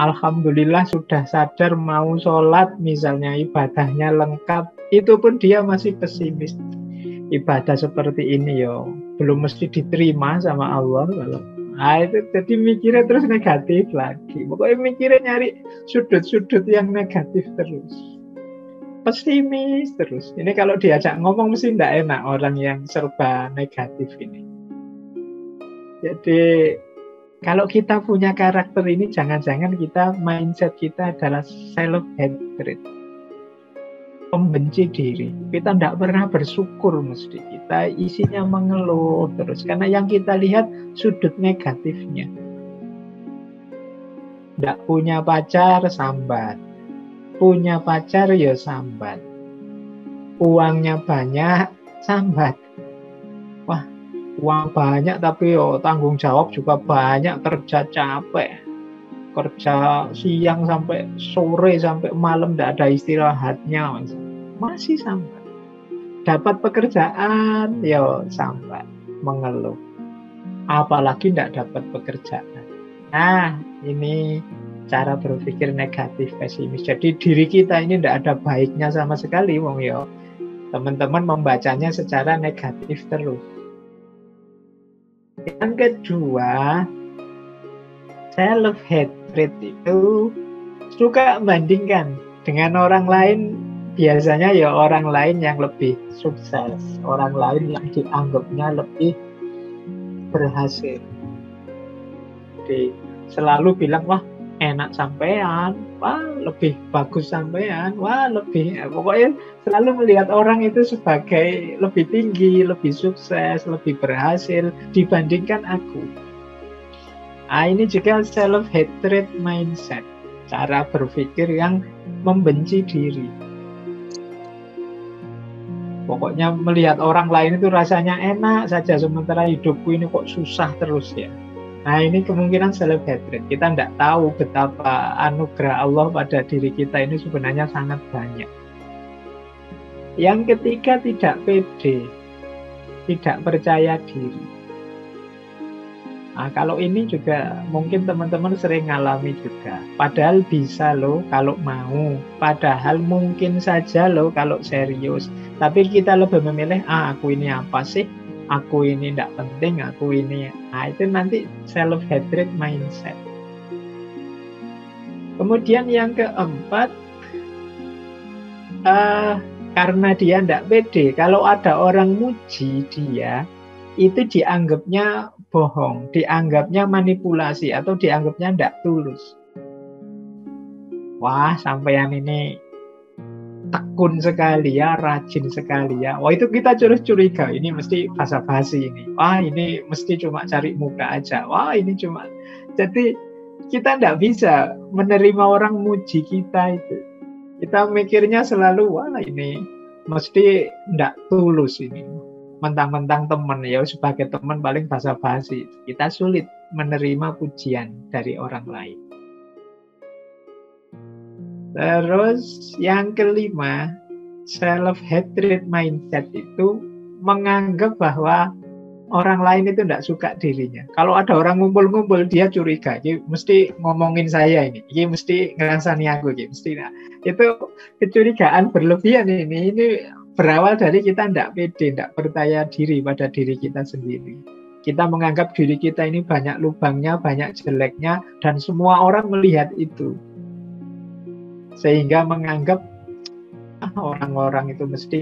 Alhamdulillah sudah sadar mau sholat, misalnya ibadahnya lengkap, itu pun dia masih pesimis. Ibadah seperti ini yo belum mesti diterima sama Allah kalau itu jadi mikirnya terus negatif lagi. Pokoknya mikirnya nyari sudut-sudut yang negatif terus. Pesimis terus. Ini kalau diajak ngomong mesti tidak enak orang yang serba negatif ini. Jadi kalau kita punya karakter ini, jangan-jangan kita mindset kita adalah self-hatred, pembenci diri. Kita tidak pernah bersyukur mesti. Kita isinya mengeluh terus. Karena yang kita lihat sudut negatifnya. Tidak punya pacar, sambat. Punya pacar, ya sambat. Uangnya banyak, sambat. Wah, uang banyak tapi tanggung jawab juga banyak, kerja capek. Kerja siang sampai sore, sampai malam tidak ada istirahatnya. Masih sambat. Dapat pekerjaan, ya sambat, mengeluh. Apalagi tidak dapat pekerjaan. Nah, ini cara berpikir negatif, pesimis. Jadi diri kita ini tidak ada baiknya sama sekali, wong yo. Teman-teman membacanya secara negatif terus. Yang kedua, self-hatred itu suka membandingkan dengan orang lain. Biasanya ya orang lain yang lebih sukses, orang lain yang dianggapnya lebih berhasil. Jadi selalu bilang, wah enak sampean, wah lebih bagus sampean, wah lebih, pokoknya selalu melihat orang itu sebagai lebih tinggi, lebih sukses, lebih berhasil dibandingkan aku. Nah, ini juga self-hatred mindset, cara berpikir yang membenci diri. Pokoknya melihat orang lain itu rasanya enak saja, sementara hidupku ini kok susah terus ya. Nah, ini kemungkinan self-hatred. Kita tidak tahu betapa anugerah Allah pada diri kita ini sebenarnya sangat banyak. Yang ketiga, tidak pede, tidak percaya diri. Nah, kalau ini juga mungkin teman-teman sering ngalami juga. Padahal bisa loh kalau mau. Padahal mungkin saja loh kalau serius. Tapi kita lebih memilih, aku ini apa sih? Aku ini tidak penting, aku ini. Nah, itu nanti self-hatred mindset. Kemudian yang keempat, karena dia tidak pede, kalau ada orang muji dia, itu dianggapnya bohong, dianggapnya manipulasi, atau dianggapnya tidak tulus. Wah, sampean ini tekun sekali ya, rajin sekali ya. Wah, itu kita curiga, ini mesti basa-basi ini. Wah, ini mesti cuma cari muka aja. Wah, ini cuma. Jadi kita tidak bisa menerima orang muji kita itu. Kita mikirnya selalu, wah ini mesti tidak tulus ini. Mentang-mentang teman ya, sebagai teman paling basa-basi. Kita sulit menerima pujian dari orang lain. Terus yang kelima, self-hatred mindset itu menganggap bahwa orang lain itu tidak suka dirinya. Kalau ada orang ngumpul-ngumpul, dia curiga, ini mesti ngomongin saya ini mesti ngerasani aku, mesti. Nah, itu kecurigaan berlebihan ini berawal dari kita tidak pede, tidak percaya diri pada diri kita sendiri. Kita menganggap diri kita ini banyak lubangnya, banyak jeleknya, dan semua orang melihat itu. Sehingga menganggap orang-orang itu mesti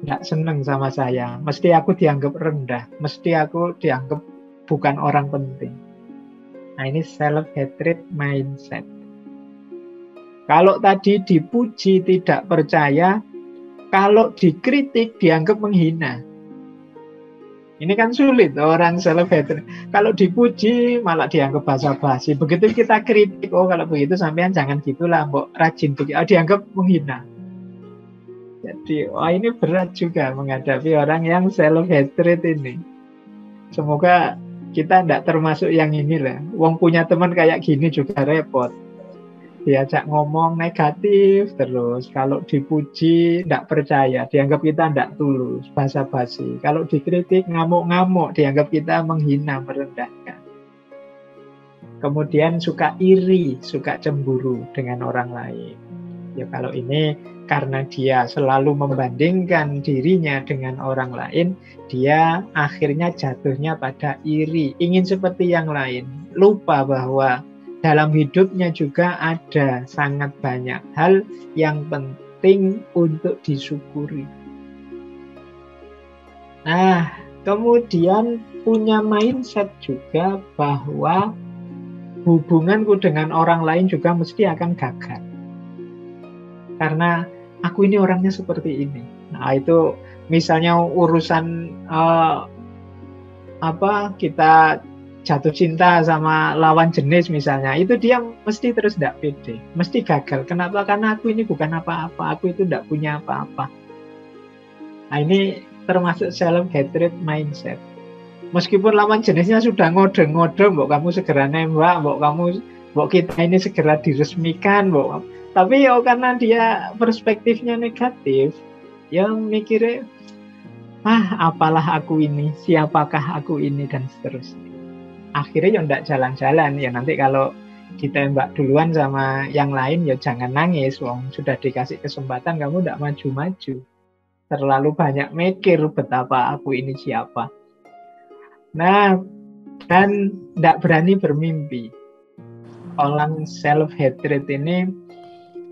tidak senang sama saya, mesti aku dianggap rendah, mesti aku dianggap bukan orang penting. Nah, ini self-hatred mindset. Kalau tadi dipuji tidak percaya, kalau dikritik dianggap menghina. Ini kan sulit orang self-hatred. Kalau dipuji malah dianggap basa-basi. Begitu kita kritik, kalau begitu sampean jangan gitulah, mbok rajin begitu, dianggap menghina. Jadi, ini berat juga menghadapi orang yang self-hatred ini. Semoga kita tidak termasuk yang inilah. Wong punya teman kayak gini juga repot. Diajak ngomong negatif terus. Kalau dipuji tidak percaya, dianggap kita tidak tulus, basa-basi. Kalau dikritik ngamuk-ngamuk, dianggap kita menghina, merendahkan. Kemudian suka iri, suka cemburu dengan orang lain. Ya kalau ini karena dia selalu membandingkan dirinya dengan orang lain, dia akhirnya jatuhnya pada iri, ingin seperti yang lain. Lupa bahwa dalam hidupnya juga ada sangat banyak hal yang penting untuk disyukuri. Nah, kemudian punya mindset juga bahwa hubunganku dengan orang lain juga mesti akan gagal. Karena aku ini orangnya seperti ini. Nah, itu misalnya urusan kita jatuh cinta sama lawan jenis misalnya, itu dia mesti terus tidak pede, mesti gagal. Kenapa? Karena aku ini bukan apa-apa, aku itu tidak punya apa-apa. Nah, ini termasuk self-hatred mindset. Meskipun lawan jenisnya sudah ngode-ngode, mbok kamu segera nembak, mbok kita ini segera diresmikan, tapi ya karena dia perspektifnya negatif, ya mikirnya, apalah aku ini, siapakah aku ini, dan seterusnya. Akhirnya ya ndak jalan-jalan. Ya nanti kalau ditembak duluan sama yang lain, ya jangan nangis, wong sudah dikasih kesempatan kamu ndak maju-maju. Terlalu banyak mikir betapa aku ini siapa. Nah, dan tidak berani bermimpi. Orang self-hatred ini,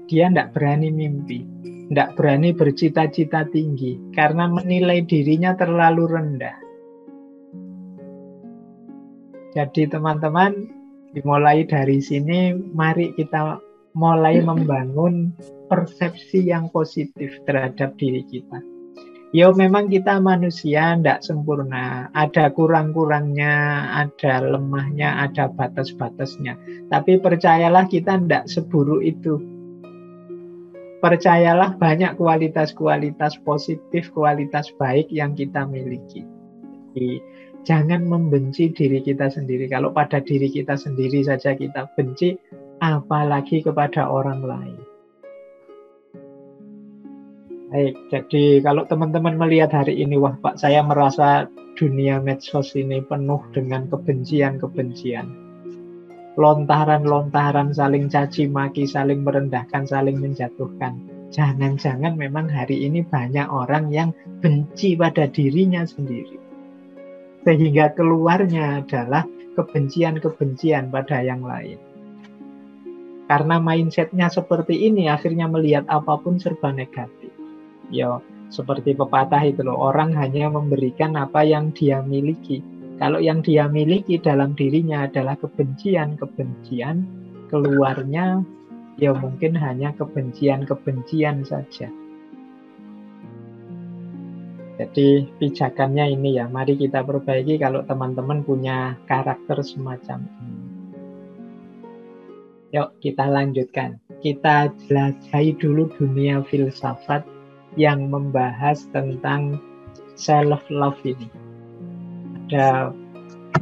dia tidak berani mimpi, tidak berani bercita-cita tinggi, karena menilai dirinya terlalu rendah. Jadi teman-teman, dimulai dari sini, mari kita mulai membangun persepsi yang positif terhadap diri kita. Ya memang kita manusia tidak sempurna, ada kurang-kurangnya, ada lemahnya, ada batas-batasnya. Tapi percayalah kita tidak seburuk itu. Percayalah banyak kualitas-kualitas positif, kualitas baik yang kita miliki. Jadi, jangan membenci diri kita sendiri. Kalau pada diri kita sendiri saja kita benci, apalagi kepada orang lain. Baik, jadi kalau teman-teman melihat hari ini, wah Pak, saya merasa dunia medsos ini penuh dengan kebencian-kebencian. Lontaran-lontaran saling caci maki, saling merendahkan, saling menjatuhkan. Jangan-jangan memang hari ini banyak orang yang benci pada dirinya sendiri. Sehingga keluarnya adalah kebencian-kebencian pada yang lain. Karena mindsetnya seperti ini, akhirnya melihat apapun serba negatif. Ya, seperti pepatah itu loh, orang hanya memberikan apa yang dia miliki. Kalau yang dia miliki dalam dirinya adalah kebencian-kebencian, keluarnya ya mungkin hanya kebencian-kebencian saja. Jadi pijakannya ini ya, mari kita perbaiki kalau teman-teman punya karakter semacam ini. Yuk kita lanjutkan. Kita jelajahi dulu dunia filsafat yang membahas tentang self-love ini. Ada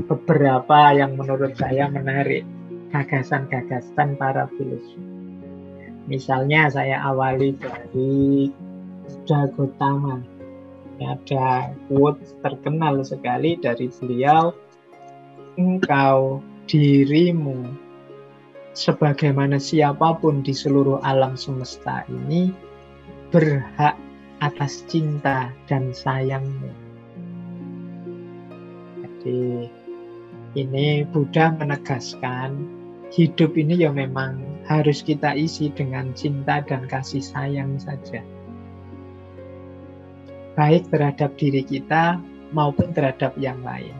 beberapa yang menurut saya menarik, gagasan-gagasan para filsuf. Misalnya saya awali dari Buddha Gautama. Ada quote terkenal sekali dari beliau, engkau dirimu sebagaimana siapapun di seluruh alam semesta ini berhak atas cinta dan sayangmu. Jadi ini Buddha menegaskan hidup ini ya memang harus kita isi dengan cinta dan kasih sayang saja. Baik terhadap diri kita maupun terhadap yang lain.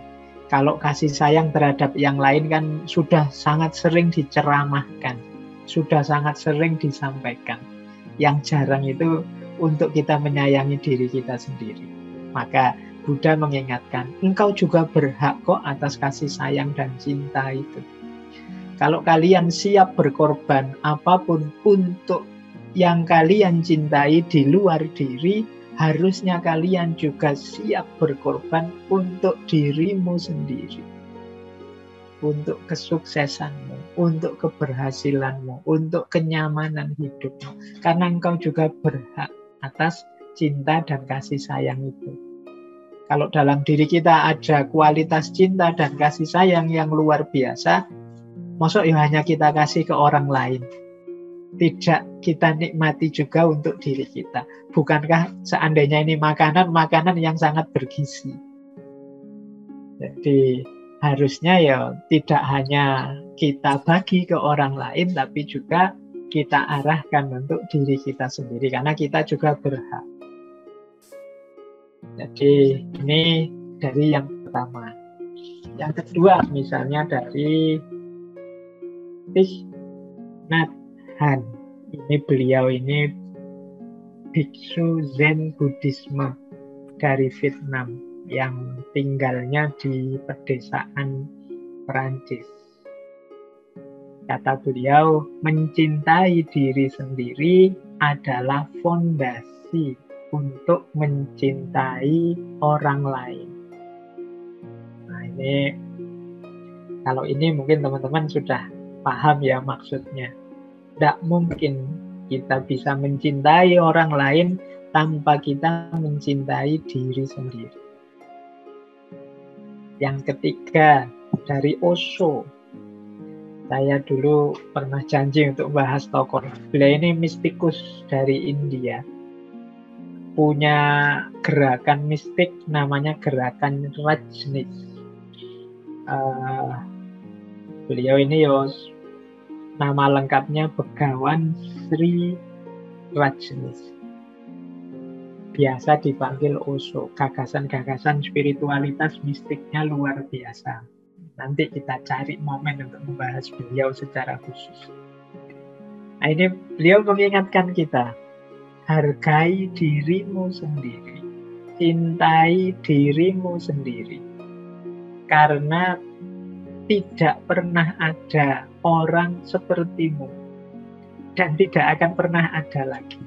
Kalau kasih sayang terhadap yang lain kan sudah sangat sering diceramahkan, sudah sangat sering disampaikan. Yang jarang itu untuk kita menyayangi diri kita sendiri. Maka Buddha mengingatkan, engkau juga berhak kok atas kasih sayang dan cinta itu. Kalau kalian siap berkorban apapun untuk yang kalian cintai di luar diri, harusnya kalian juga siap berkorban untuk dirimu sendiri. Untuk kesuksesanmu, untuk keberhasilanmu, untuk kenyamanan hidupmu. Karena engkau juga berhak atas cinta dan kasih sayang itu. Kalau dalam diri kita ada kualitas cinta dan kasih sayang yang luar biasa, Mosok ya hanya kita kasih ke orang lain, tidak kita nikmati juga untuk diri kita. Bukankah seandainya ini makanan yang sangat bergizi? Jadi harusnya ya tidak hanya kita bagi ke orang lain, tapi juga kita arahkan untuk diri kita sendiri, karena kita juga berhak. Jadi ini dari yang pertama. Yang kedua misalnya dari Thich Nhat Hanh. Ini beliau ini biksu Zen Buddhisme dari Vietnam yang tinggalnya di pedesaan Perancis. Kata beliau, mencintai diri sendiri adalah fondasi untuk mencintai orang lain. Nah ini, kalau ini mungkin teman-teman sudah paham ya maksudnya. Tidak mungkin kita bisa mencintai orang lain tanpa kita mencintai diri sendiri. Yang ketiga, dari Osho. Saya dulu pernah janji untuk bahas tokoh. Beliau ini mistikus dari India. Punya gerakan mistik namanya gerakan Rajneesh. Beliau ini nama lengkapnya Begawan Sri Rajneesh. Biasa dipanggil Osho. Gagasan-gagasan spiritualitas mistiknya luar biasa. Nanti kita cari momen untuk membahas beliau secara khusus. Nah ini beliau mengingatkan kita, hargai dirimu sendiri, cintai dirimu sendiri, karena tidak pernah ada orang sepertimu dan tidak akan pernah ada lagi.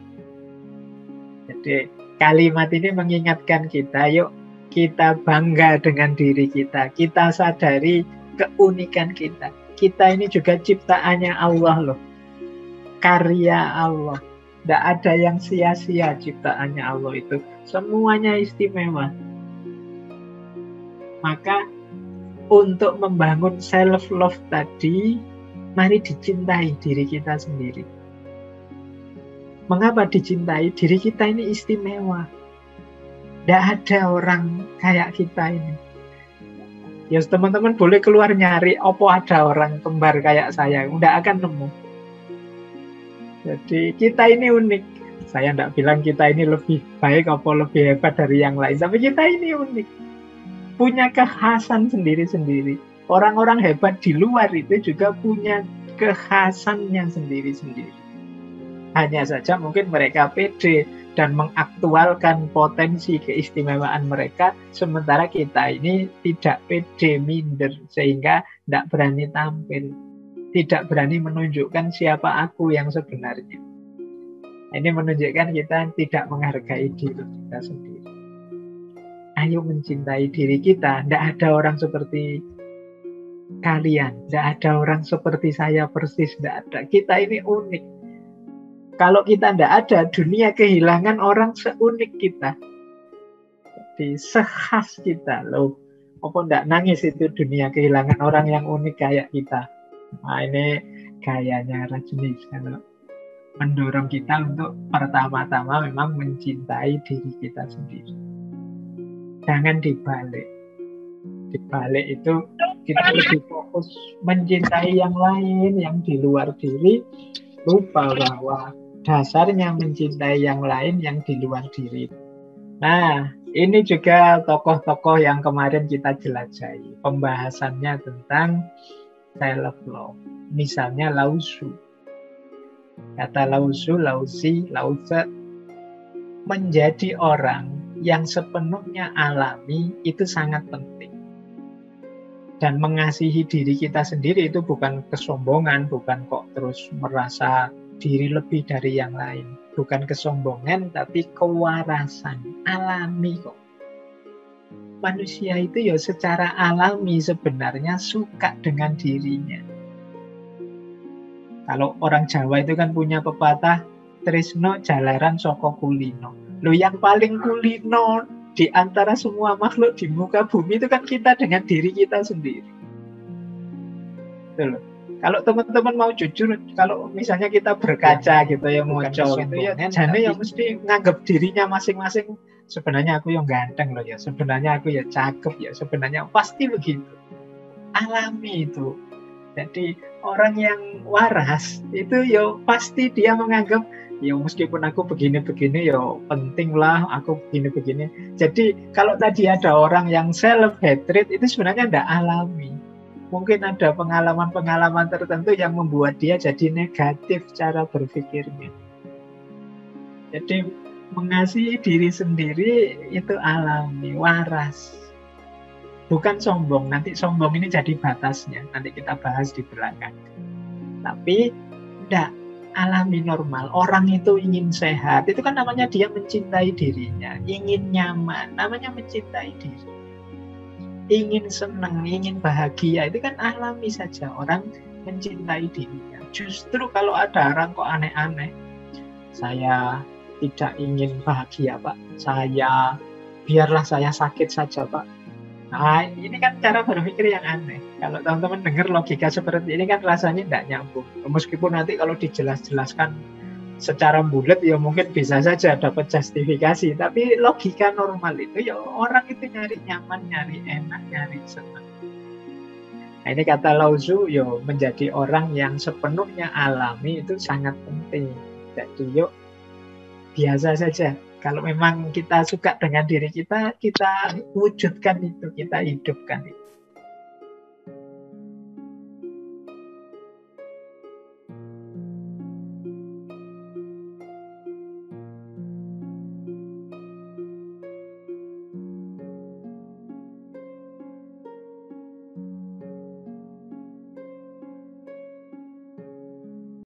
Jadi kalimat ini mengingatkan kita, yuk kita bangga dengan diri kita. Kita sadari keunikan kita. Kita ini juga ciptaannya Allah loh. Karya Allah. Tidak ada yang sia-sia ciptaannya Allah itu. Semuanya istimewa. Maka untuk membangun self-love tadi, mari dicintai diri kita sendiri. Mengapa dicintai? Diri kita ini istimewa. Tidak ada orang kayak kita ini. Ya teman-teman boleh keluar nyari, opo ada orang kembar kayak saya. Tidak akan nemu. Jadi kita ini unik. Saya tidak bilang kita ini lebih baik atau lebih hebat dari yang lain. Tapi kita ini unik. Punya kekhasan sendiri-sendiri. Orang-orang hebat di luar itu juga punya kekhasannya sendiri-sendiri. Hanya saja mungkin mereka pede dan mengaktualkan potensi keistimewaan mereka, sementara kita ini tidak pede, minder, sehingga tidak berani tampil, tidak berani menunjukkan siapa aku yang sebenarnya. Ini menunjukkan kita tidak menghargai diri kita sendiri. Ayo mencintai diri kita. Tidak ada orang seperti kalian, tidak ada orang seperti saya persis, tidak ada. Kita ini unik. Kalau kita tidak ada, dunia kehilangan orang seunik kita. Jadi sekhas kita loh. Apa tidak nangis itu dunia kehilangan orang yang unik kayak kita. Nah ini gayanya Rajneesh. Kalau mendorong kita untuk pertama-tama memang mencintai diri kita sendiri. Jangan dibalik. Dibalik itu kita lebih fokus mencintai yang lain, yang di luar diri. Lupa bahwa dasarnya mencintai yang lain yang di luar diri. Nah, ini juga tokoh-tokoh yang kemarin kita jelajahi. Pembahasannya tentang self-love. Misalnya Lao Tzu. Kata Lao Tzu, Lao Tzu, Lao Tzu, menjadi orang yang sepenuhnya alami itu sangat penting. Dan mengasihi diri kita sendiri itu bukan kesombongan, bukan kok terus merasa diri lebih dari yang lain. Bukan kesombongan, tapi kewarasan. Alami kok. Manusia itu ya secara alami sebenarnya suka dengan dirinya. Kalau orang Jawa itu kan punya pepatah, tresno jalaran saka kulino. Loh yang paling kulino di antara semua makhluk di muka bumi itu kan kita dengan diri kita sendiri. Itu loh. Kalau teman-teman mau jujur, kalau misalnya kita berkaca gitu ya, bukan moco gitu ya, kesombongan, jane ya tapi mesti nganggap dirinya masing-masing. Sebenarnya aku yang ganteng loh ya, sebenarnya aku ya cakep ya, sebenarnya pasti begitu. Alami itu. Jadi orang yang waras itu ya pasti dia menganggap ya meskipun aku begini-begini ya penting lah aku begini-begini. Jadi kalau tadi ada orang yang self hatred itu sebenarnya tidak alami. Mungkin ada pengalaman-pengalaman tertentu yang membuat dia jadi negatif cara berpikirnya. Jadi mengasihi diri sendiri itu alami, waras. Bukan sombong, nanti sombong ini jadi batasnya. Nanti kita bahas di belakang. Tapi enggak, alami normal. Orang itu ingin sehat, itu kan namanya dia mencintai dirinya. Ingin nyaman, namanya mencintai diri. Ingin senang, ingin bahagia, itu kan alami saja. Orang mencintai dirinya. Justru kalau ada orang kok aneh-aneh, saya tidak ingin bahagia Pak, biarlah saya sakit saja Pak. Nah, ini kan cara berpikir yang aneh. Kalau teman-teman dengar logika seperti ini kan rasanya tidak nyambung. Meskipun nanti kalau dijelas-jelaskan secara bulat ya mungkin bisa saja dapat justifikasi. Tapi logika normal itu ya orang itu nyari nyaman, nyari enak, nyari senang. Nah, ini kata Lao Tzu, yo menjadi orang yang sepenuhnya alami itu sangat penting. Jadi yuk biasa saja. Kalau memang kita suka dengan diri kita, kita wujudkan itu, kita hidupkan itu.